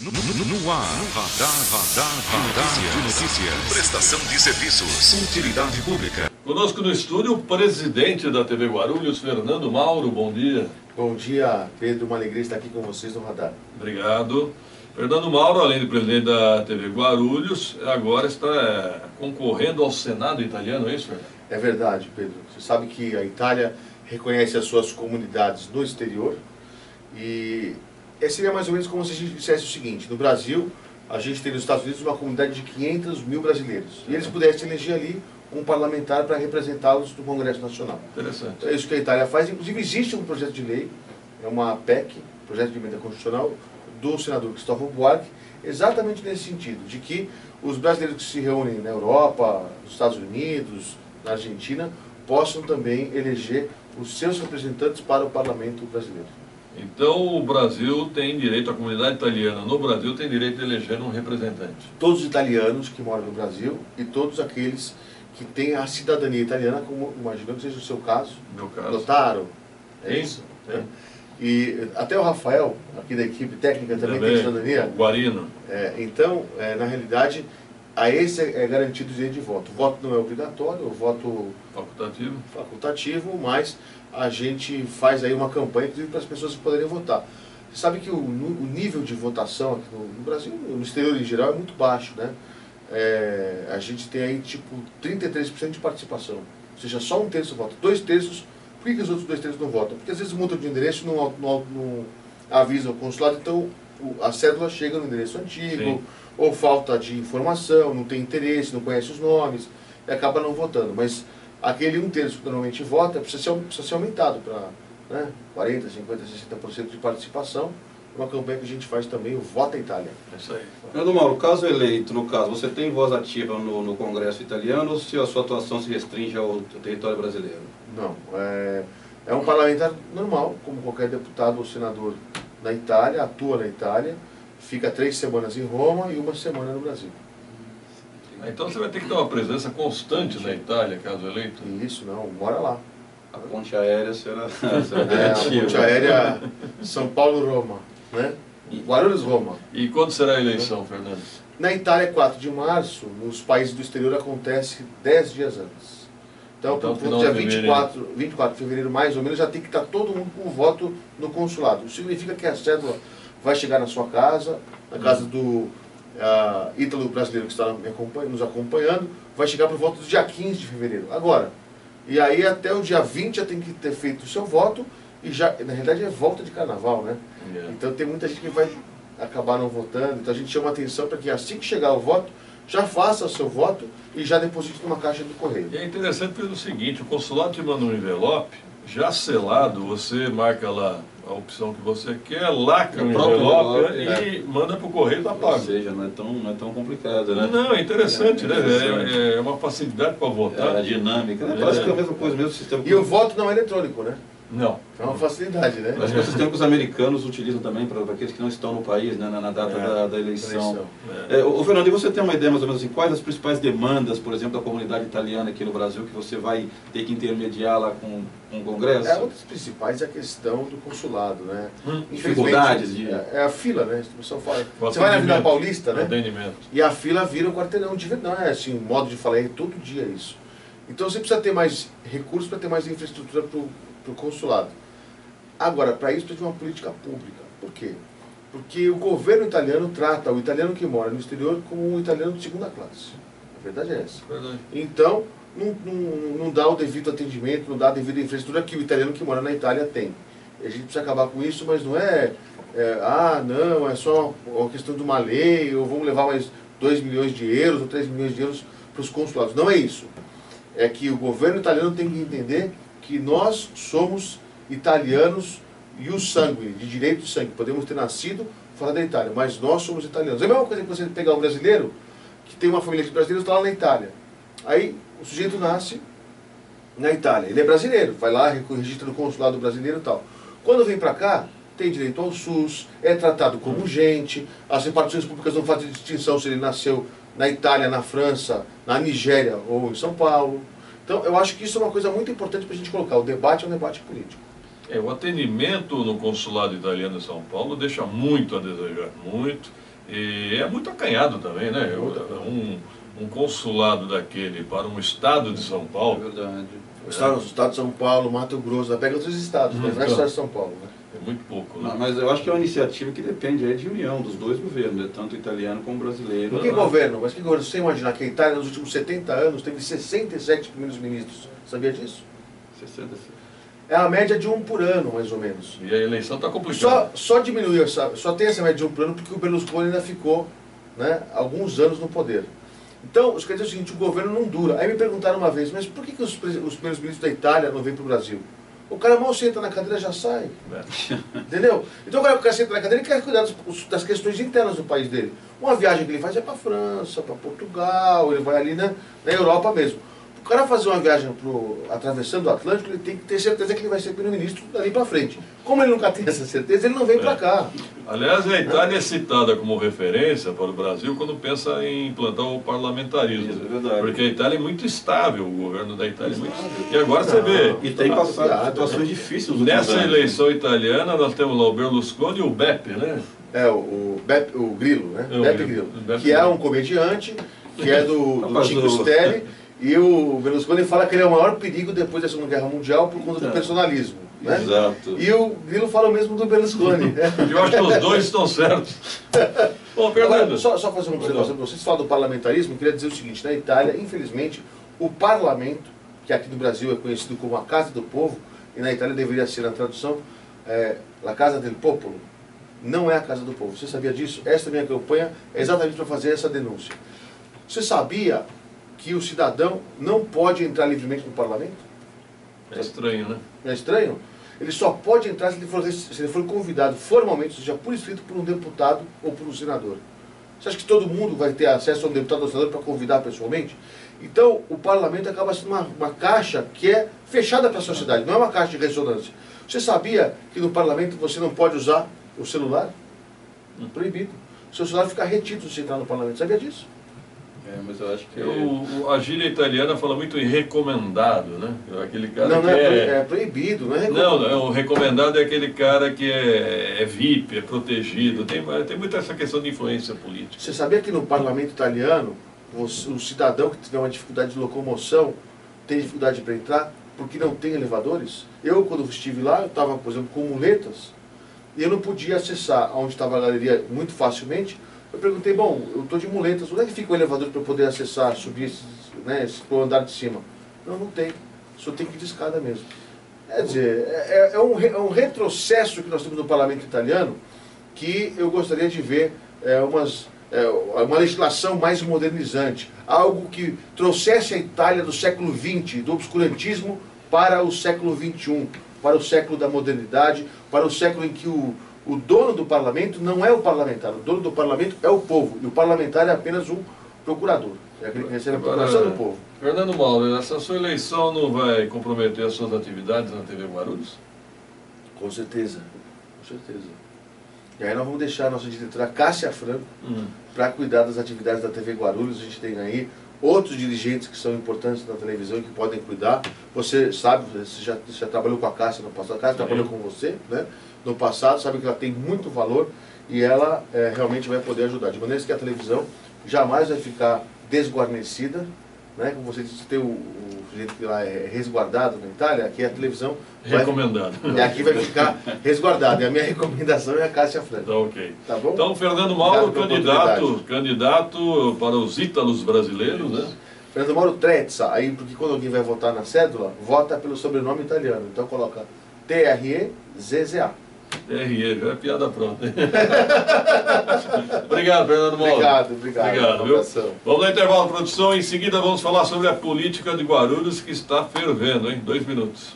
No ar, radar de notícias. Prestação de serviços. Utilidade pública. Conosco no estúdio o presidente da TV Guarulhos, Fernando Mauro. Bom dia. Bom dia, Pedro. Uma alegria estar aqui com vocês no radar. Obrigado. Fernando Mauro, além de presidente da TV Guarulhos, agora está concorrendo ao Senado italiano, é isso, Fernando? É verdade, Pedro. Você sabe que a Itália reconhece as suas comunidades no exterior e seria mais ou menos como se a gente dissesse o seguinte: no Brasil, a gente tem nos Estados Unidos uma comunidade de 500 mil brasileiros e eles pudessem eleger ali um parlamentar para representá-los no Congresso Nacional. Interessante. Então, é isso que a Itália faz. Inclusive existe um projeto de lei, é uma PEC, Projeto de Emenda Constitucional, do senador Cristóvão Buarque, exatamente nesse sentido, de que os brasileiros que se reúnem na Europa, nos Estados Unidos, na Argentina, possam também eleger os seus representantes para o parlamento brasileiro. Então o Brasil tem direito, a comunidade italiana no Brasil tem direito de eleger um representante. Todos os italianos que moram no Brasil e todos aqueles que têm a cidadania italiana, como imagino que seja o seu caso. Meu caso. Notaram? É Sim, isso? sim. E até o Rafael, aqui da equipe técnica, também tem cidadania. Guarino. Então, na realidade, a esse é garantido o direito de voto. O voto não é obrigatório, o voto facultativo, mas a gente faz aí uma campanha, inclusive, para as pessoas poderem votar. Você sabe que o nível de votação aqui no Brasil, no exterior em geral, é muito baixo, né? A gente tem aí, tipo, 33% de participação. Ou seja, só um terço vota. 2/3, por que os outros 2/3 não votam? Porque às vezes mudam de endereço e não avisam o consulado, então a cédula chega no endereço antigo, sim, ou falta de informação, não tem interesse, não conhece os nomes, e acaba não votando. Mas aquele 1/3 que normalmente vota precisa ser aumentado para 40%, 50%, 60% de participação. Uma campanha que a gente faz também, o Vota Itália. É isso aí. Fernando Mauro, caso eleito, no caso, você tem voz ativa no Congresso italiano ou se a sua atuação se restringe ao território brasileiro? Não, é um parlamentar normal, como qualquer deputado ou senador na Itália, atua na Itália, fica 3 semanas em Roma e 1 semana no Brasil. Então você vai ter que ter uma presença constante na Itália, caso eleito? Isso, não, mora lá. A ponte aérea será A garantiva. ponte aérea São Paulo-Roma, né? Guarulhos-Roma. E quando será a eleição, Fernando? Na Itália é 4 de março, nos países do exterior acontece 10 dias antes. Então, por final dia de 24 de fevereiro, mais ou menos, já tem que estar todo mundo com o voto no consulado. Isso significa que a cédula vai chegar na sua casa, na casa do ítalo brasileiro que está nos acompanhando, vai chegar por volta do dia 15 de fevereiro. Agora, e aí até o dia 20 já tem que ter feito o seu voto, e já, na realidade é volta de carnaval, né? Então tem muita gente que vai acabar não votando, então a gente chama atenção para que assim que chegar o voto, já faça o seu voto e já deposite numa caixa do correio. E é interessante pelo seguinte: o consulado te manda um envelope, já selado, você marca lá a opção que você quer, lacra o envelope e manda para o correio, está pago. Ou seja, não é tão complicado, né? Não, é interessante, né? É uma facilidade para votar. É a dinâmica, né? Parece que é a mesma coisa, o mesmo sistema. E o voto não é eletrônico, né? Não. É uma facilidade, né? Parece que é o sistema que os americanos utilizam também para aqueles que não estão no país, né, na data da eleição. Ô Fernando, e você tem uma ideia mais ou menos assim, quais as principais demandas, por exemplo, da comunidade italiana aqui no Brasil, que você vai ter que intermediar lá com o Congresso? Uma das principais é a questão do consulado, né? Dificuldades de... É a fila, né? A pessoa fala, você vai na Avenida Paulista, né? E a fila vira um quarteirão de verdade, não é assim, um modo de falar, é todo dia isso. Então você precisa ter mais recursos para ter mais infraestrutura para o consulado. Agora, para isso precisa de uma política pública. Por quê? Porque o governo italiano trata o italiano que mora no exterior como um italiano de segunda classe. A verdade é essa. Verdade. Então, não dá o devido atendimento, não dá a devida infraestrutura que o italiano que mora na Itália tem. E a gente precisa acabar com isso, mas não é só uma questão de uma lei, ou vamos levar mais 2 milhões de euros ou 3 milhões de euros para os consulados. Não é isso. É que o governo italiano tem que entender que nós somos italianos e o sangue, de direito de sangue. Podemos ter nascido fora da Itália, mas nós somos italianos. É a mesma coisa que você pegar um brasileiro, que tem uma família de brasileiros, está lá na Itália. Aí o sujeito nasce na Itália, ele é brasileiro, vai lá, registra no consulado brasileiro e tal. Quando vem para cá, tem direito ao SUS, é tratado como gente, as repartições públicas não fazem distinção se ele nasceu na Itália, na França, na Nigéria ou em São Paulo. Então eu acho que isso é uma coisa muito importante para a gente colocar. O debate é um debate político. O atendimento no consulado italiano em São Paulo deixa muito a desejar, muito. E é muito acanhado também, né? Um consulado daquele para um estado de São Paulo. É verdade. O estado de São Paulo, Mato Grosso, pega outros estados, né? Não é só de São Paulo, né? É muito pouco, né? Mas eu acho que é uma iniciativa que depende aí de união dos dois governos, né? Tanto italiano como brasileiro. Que governo? Mas que governo? Você imaginar que a Itália nos últimos 70 anos teve 67 primeiros ministros. Sabia disso? 67. É a média de um por ano, mais ou menos. E a eleição está complicada. Só diminuiu, só tem essa média de um por ano porque o Berlusconi ainda ficou, né, alguns anos no poder. Então, isso quer dizer o seguinte, o governo não dura. Aí me perguntaram uma vez, mas por que os primeiros ministros da Itália não vêm para o Brasil? O cara mal senta na cadeira já sai. Entendeu? Então agora o cara senta na cadeira e quer cuidar das questões internas do país dele. Uma viagem que ele faz é para a França, para Portugal, ele vai ali na Europa mesmo. O cara fazer uma viagem atravessando o Atlântico, ele tem que ter certeza que ele vai ser primeiro-ministro dali para frente. Como ele nunca tem essa certeza, ele não vem para cá. Aliás, a Itália é citada como referência para o Brasil quando pensa em implantar o parlamentarismo. Isso, é verdade. Porque a Itália é muito estável, o governo da Itália é muito estável. E agora você vê, E tem passado situações difíceis nos últimos nessa anos. eleição italiana nós temos lá o Berlusconi e o Beppe, né? É, o Grillo, né? É, Beppe Grillo. Beppe Que é Grillo. um comediante, que é do Rapaz, Chico Stelli. E o Berlusconi fala que ele é o maior perigo depois da Segunda Guerra Mundial por conta do personalismo. Né? Exato. E o Grillo fala o mesmo do Berlusconi. Eu acho que os dois estão certos. Bom, Fernando. Só fazer uma observação para vocês. Falar do parlamentarismo, eu queria dizer o seguinte. Na Itália, infelizmente, o parlamento, que aqui no Brasil é conhecido como a Casa do Povo, e na Itália deveria ser, na tradução, La Casa del Popolo, não é a Casa do Povo. Você sabia disso? Esta minha campanha é exatamente para fazer essa denúncia. Você sabia que o cidadão não pode entrar livremente no parlamento? É estranho, né? Não é estranho? Ele só pode entrar se ele for convidado formalmente, ou seja, por escrito, por um deputado ou por um senador. Você acha que todo mundo vai ter acesso a um deputado ou senador para convidar pessoalmente? Então, o parlamento acaba sendo uma caixa que é fechada para a sociedade, não é uma caixa de ressonância. Você sabia que no parlamento você não pode usar o celular? Proibido. O seu celular fica retido se você entrar no parlamento. Sabia disso? Mas eu acho que... A gíria italiana fala muito em recomendado, né? Aquele cara Não, que não é proibido, não é recomendado. Não, o recomendado é aquele cara que é VIP, é protegido. Tem muita essa questão de influência política. Você sabia que no parlamento italiano, o cidadão que tiver uma dificuldade de locomoção tem dificuldade para entrar porque não tem elevadores? Eu, quando estive lá, eu estava, por exemplo, com muletas e eu não podia acessar onde estava a galeria muito facilmente. Eu perguntei, bom, eu estou de muletas, onde é que fica o elevador para eu poder acessar, subir para o andar de cima? Não tem, só tem que ir de escada mesmo. Quer dizer, é um retrocesso que nós temos no parlamento italiano que eu gostaria de ver uma legislação mais modernizante, algo que trouxesse a Itália do século XX, do obscurantismo, para o século XXI, para o século da modernidade, para o século em que o dono do parlamento não é o parlamentar, o dono do parlamento é o povo, e o parlamentar é apenas um procurador, é aquele que recebe a procuração do povo. Fernando Mauro, essa sua eleição não vai comprometer as suas atividades na TV Guarulhos? Com certeza, com certeza. E aí nós vamos deixar a nossa diretora Cássia Franco para cuidar das atividades da TV Guarulhos. A gente tem aí outros dirigentes que são importantes na televisão e que podem cuidar. Você sabe, você já trabalhou com a Cássia no passado, a Cássia trabalhou com você, né? No passado, sabe que ela tem muito valor e ela realmente vai poder ajudar. De maneira que a televisão jamais vai ficar desguarnecida, né? Como você disse, tem o jeito que lá é resguardado na Itália, aqui a televisão recomendado. E aqui vai ficar resguardado. E a minha recomendação é a Cássia Franco. Tá ok. Tá bom? Então, Fernando Mauro, candidato para os ítalos brasileiros, né? Fernando Mauro Trezza, aí, porque quando alguém vai votar na cédula, vota pelo sobrenome italiano. Então coloca Trezza. TRE, já é piada pronta. Obrigado, Fernando Mauro. Obrigado. Viu? Vamos no intervalo, produção. Em seguida vamos falar sobre a política de Guarulhos, que está fervendo, hein? 2 minutos.